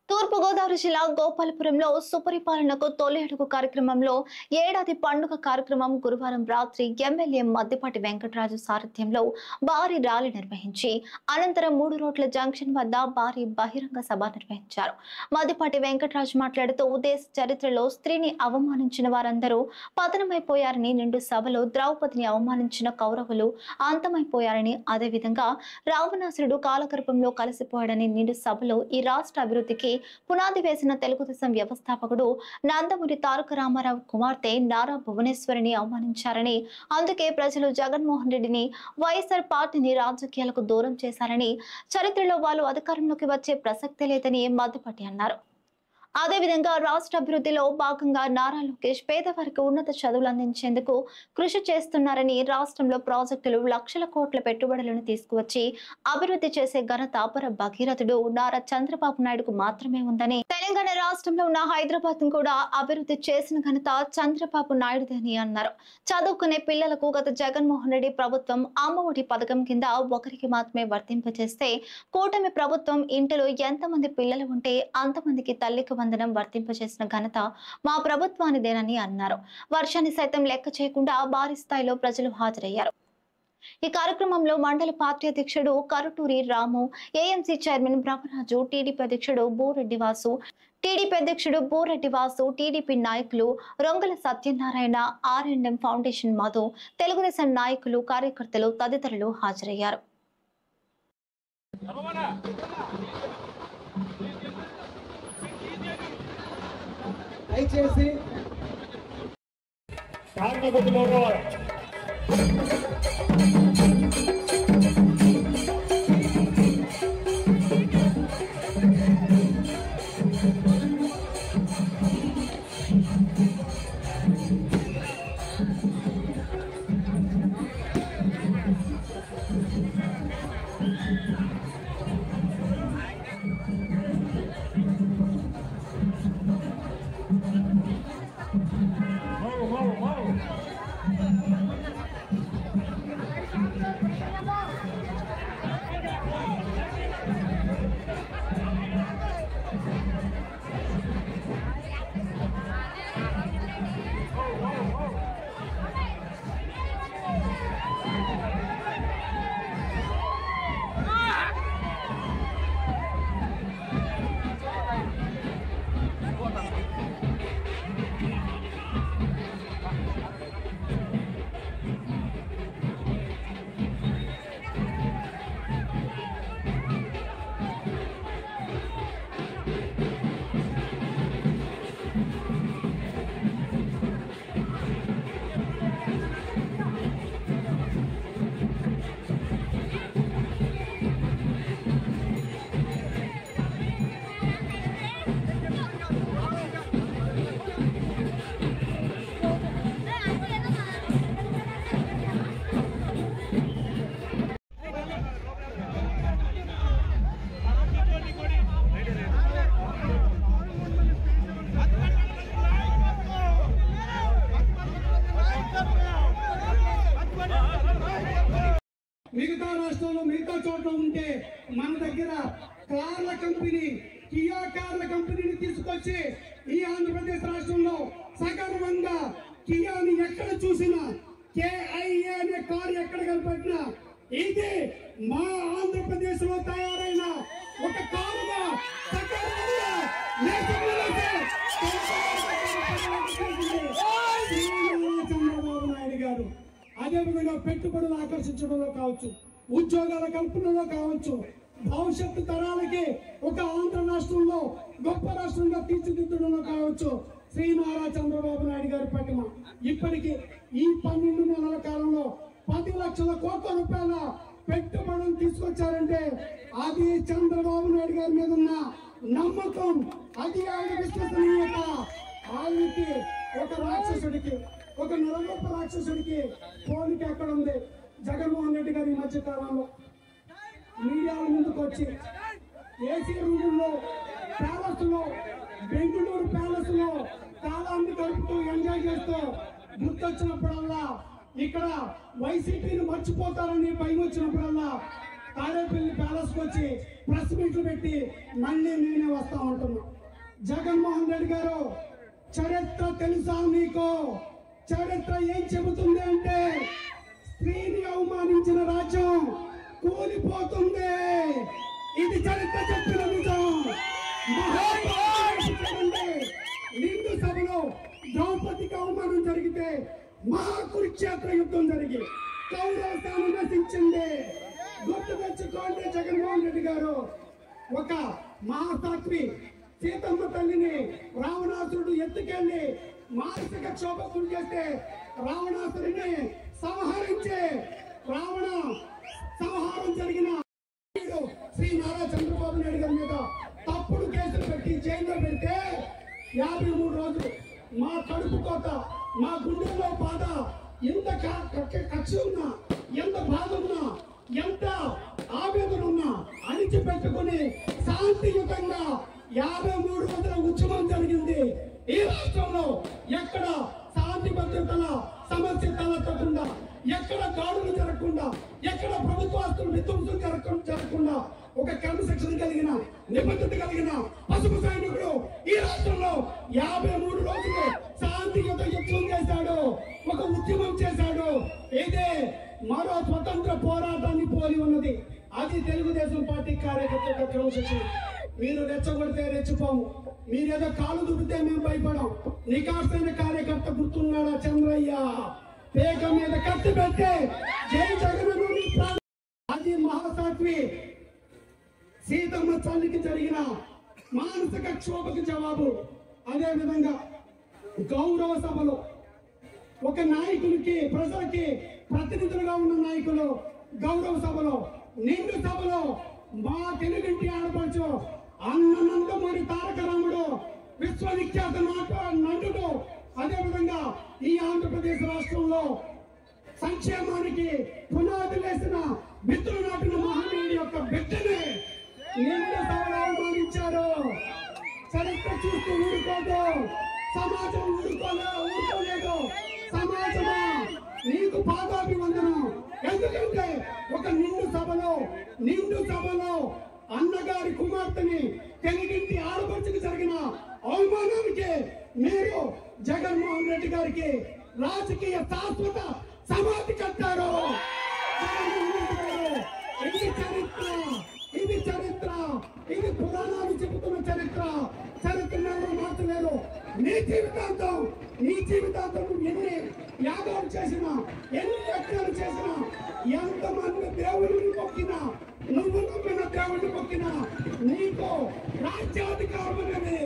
తూర్పు గోదావరి జిల్లా గోపాలపురంలో సుపరిపాలనకు తొలి అడుగు కార్యక్రమంలో ఏడాది పండుగ కార్యక్రమం గురువారం రాత్రి ఎమ్మెల్యే మద్దిపాటి వెంకటరాజు సారథ్యంలో భారీ ర్యాలీ నిర్వహించి అనంతరం 3 రోడ్ల జంక్షన్ వద్ద భారీ బహిరంగ సభ నిర్వహించారు. మద్దిపాటి వెంకటరాజు మాట్లాడుతూ దేశ చరిత్రలో స్త్రీని అవమానించిన వారందరూ పతనమైపోయారని, నిండు సభలో ద్రౌపదిని అవమానించిన కౌరవులు అంతమైపోయారని, అదేవిధంగా రావణాసురుడు కాలగర్భంలో కలిసిపోయాడని, నిండు సభలో ఈ రాష్ట్ర అభివృద్ధికి పునాది వేసిన తెలుగుదేశం వ్యవస్థాపకుడు నందమూరి తారక రామారావు కుమార్తె నారా భువనేశ్వరిని అవమానించారని, అందుకే ప్రజలు జగన్మోహన్ రెడ్డిని, వైఎస్ఆర్ పార్టీని రాజకీయాలకు దూరం చేశారని, చరిత్రలో వాళ్ళు అధికారంలోకి వచ్చే ప్రసక్తే లేదని మద్దిపాటి అన్నారు. అదేవిధంగా రాష్ట్ర అభివృద్ధిలో భాగంగా నారా లోకేష్ పేదవారికి ఉన్నత చదువులు అందించేందుకు కృషి చేస్తున్నారని, రాష్ట్రంలో ప్రాజెక్టులు లక్షల కోట్ల పెట్టుబడులను తీసుకువచ్చి అభివృద్ధి చేసే ఘనత అపర భగీరథుడు నారా చంద్రబాబు నాయుడుకు మాత్రమే ఉందని, తెలంగాణ రాష్ట్రంలో ఉన్న హైదరాబాద్ ను కూడా అభివృద్ధి చేసిన ఘనత చంద్రబాబు నాయుడుదని అన్నారు. చదువుకునే పిల్లలకు గత జగన్మోహన్ రెడ్డి ప్రభుత్వం అమ్మఒడి పథకం కింద ఒకరికి మాత్రమే వర్తింపజేస్తే, కూటమి ప్రభుత్వం ఇంటిలో ఎంతమంది పిల్లలు ఉంటే అంతమందికి తల్లికి వందనం వర్తింపజేసిన ఘనత మా ప్రభుత్వానిదేనని అన్నారు. వర్షాన్ని సైతం లెక్క చేయకుండా భారీ స్థాయిలో ప్రజలు హాజరయ్యారు. ఈ కార్యక్రమంలో మండల పార్టీ అధ్యక్షుడు కరుటూరి రాము, ఏఎంసీ చైర్మన్ బ్రహ్మరాజు, టీడీపీ అధ్యక్షుడు బోరెడ్డి వాసు, టీడీపీ నాయకులు రొంగల సత్యనారాయణ, ఆర్ఎండ్ఎం ఫౌండేషన్ మధు, తెలుగుదేశం నాయకులు, కార్యకర్తలు తదితరులు హాజరయ్యారు. దయచేసి మిగతా రాష్ట్రంలో మిగతా చోట్ల ఉంటే మన దగ్గర కార్ల కంపెనీ, కియా కార్ల కంపెనీని తీసుకొచ్చి ఈ ఆంధ్రప్రదేశ్ రాష్ట్రంలో సగర్వంగా కియాని ఎక్కడ చూసినా, KIA అనే కారు ఎక్కడ కనపడినా ఇది మా ఆంధ్రప్రదేశ్ లో తయారైన ఒక కారుగా చంద్రబాబు నాయుడు గారు. అదేవిధంగా పెట్టుబడులు ఆకర్షించడంలో కావచ్చు, ఉద్యోగాల కల్పనలో కావచ్చు, భవిష్యత్తు తరాలకి ఒక ఆంధ్ర రాష్ట్రంలో గొప్ప రాష్ట్రంగా తీర్చిదిద్దడంలో కావచ్చు, శ్రీ నారా చంద్రబాబు నాయుడు గారి పటిమ. ఇప్పటికీ ఈ 12 నెలల కాలంలో 10 లక్షల కోట్ల రూపాయల పెట్టుబడులు తీసుకొచ్చారంటే అది చంద్రబాబు నాయుడు గారి మీద ఉన్న నమ్మకం, అది ఆయన విశ్వసనీయత. ఆయనకి ఒక రాక్షసుడికి, ఒక నరగొప్ప రాక్షసుడికి పోలిక ఎక్కడ ఉంది? జగన్మోహన్ రెడ్డి గారి మధ్య కాలంలో మీడియాల ముందుకు వచ్చి ఏసీ రూముల్లో, ప్యాలెస్ లో, బెంగళూరు ప్యాలెస్ లో కాలాన్ని గడుపుతూ ఎంజాయ్ చేస్తూ గుర్తొచ్చినప్పుడల్లా ఇక్కడ వైసీపీని మర్చిపోతారని భయం వచ్చినప్పుడల్లా తాడేపల్లి ప్యాలెస్కి వచ్చి ప్రెస్ మీట్లు పెట్టి మళ్ళీ నేనే వస్తా ఉంటున్నా. జగన్మోహన్ రెడ్డి గారు, చరిత్ర తెలుసా మీకు? చరిత్ర ఏం చెబుతుంది అంటే స్త్రీని అవమానించిన రాజ్యం కూలిపోతుంది. ఇది చరిత్ర చెప్పిన నిజం. నిండు సభలో ద్రౌపదికి అవమానం జరిగితే మహాకురుక్షేత్ర యుద్ధం జరిగి కౌరవ స్థానం నశించింది. గుర్తు తెచ్చుకోండి. జగన్మోహన్ రెడ్డి గారు ఒక మహాసాత్వి సీతమ్మ తల్లిని రావణాసురుడు ఎత్తుకెళ్లి మానసిక క్షోభకు చేస్తే రావణాసురుడిని సంహరించే రావణ సంహారం జరిగిన శ్రీ నారా చంద్రబాబు నాయుడు గారి మీద తప్పుడు కేసులు పెట్టి జైల్లో పెడితే 53 రోజులు మా కడుపు కోత, మా గుండెల్లో బాధ, ఎంత కక్ష ఉన్నా, ఎంత బాధ ఉన్నా, ఎంత ఆవేదన ఉన్నా అణిచిపెట్టుకుని శాంతియుతంగా 53 రోజుల ఉద్యమం జరిగింది. ఈ రాష్ట్రంలో ఎక్కడ శాంతి భద్రతల సమస్య తలెత్తకుండా, ఎక్కడ దాడులు జరగకుండా, ఎక్కడ ప్రభుత్వ ఆస్తులు విధ్వంసం జరగకుండా ఒక క్రమశిక్షణ కలిగిన, నిబద్ధత కలిగిన పసుపు సైనికుడు ఈ రాష్ట్రంలో 53 రోజులు శాంతియుత యుద్ధం చేశాడు, ఒక ఉద్యమం చేశాడు. ఇదే మరో స్వతంత్ర పోరాటాన్ని పోలి ఉన్నది. అది తెలుగుదేశం పార్టీ కార్యకర్తల క్రమశిక్షణ. మీరు రెచ్చగొడితే రెచ్చిపోము, మీరేదో కాలు దుబ్బితే మేము భయపడం. నికాసైన కార్యకర్త గుర్తున్నాడా? చంద్రయ్య పేక మీద కత్తి పెట్టి జై జగన్. అది మహాసాత్వి సీతమ్మ తల్లికి జరిగిన మానసిక క్షోభకు జవాబు. అదే విధంగా గౌరవ సభలో ఒక నాయకునికి, ప్రజలకి ప్రతినిధులుగా ఉన్న నాయకులు గౌరవ సభలో, నిండు సభలో మా తెలుగింటి ఆడపడుచు అన్ననందమూరి తారక రాముడు, విశ్వవిఖ్యాత నటుడు, అదేవిధంగా ఈ ఆంధ్రప్రదేశ్ రాష్ట్రంలో సంక్షేమానికి పునాది వేసిన మిత్రులు నాటిన మహనీయుడి యొక్క బిడ్డని నిండు సభలో అవమానించారు. చరిత్ర చూస్తూ ఊరుకోదు, సమాజం ఊరుకోలేదు. సమాజమా నీకు పాదాభివందనం. ఎందుకంటే ఒక నిండు సభలో అన్నగారి కుమార్తెని తెలుగింటి ఆడపడుచుకు జరిగిన అవమానానికి మీరు జగన్మోహన్ రెడ్డి గారికి రాజకీయ శాశ్వత సమాధి కట్టారు. ఇది చరిత్ర, ఇది పురాణాలు చెబుతున్న చరిత్ర. చరిత్రను మార్చలేరు. నీ జీవితాంతం ఎన్ని యాగాలు చేసినా, ఎన్ని యజ్ఞాలు చేసినా, ఎంతమంది దేవుడిని మొక్కినా, నువ్వు నమ్మిన దేవుడిని మొక్కినా నీకు రాజ్యాధికారం అనేది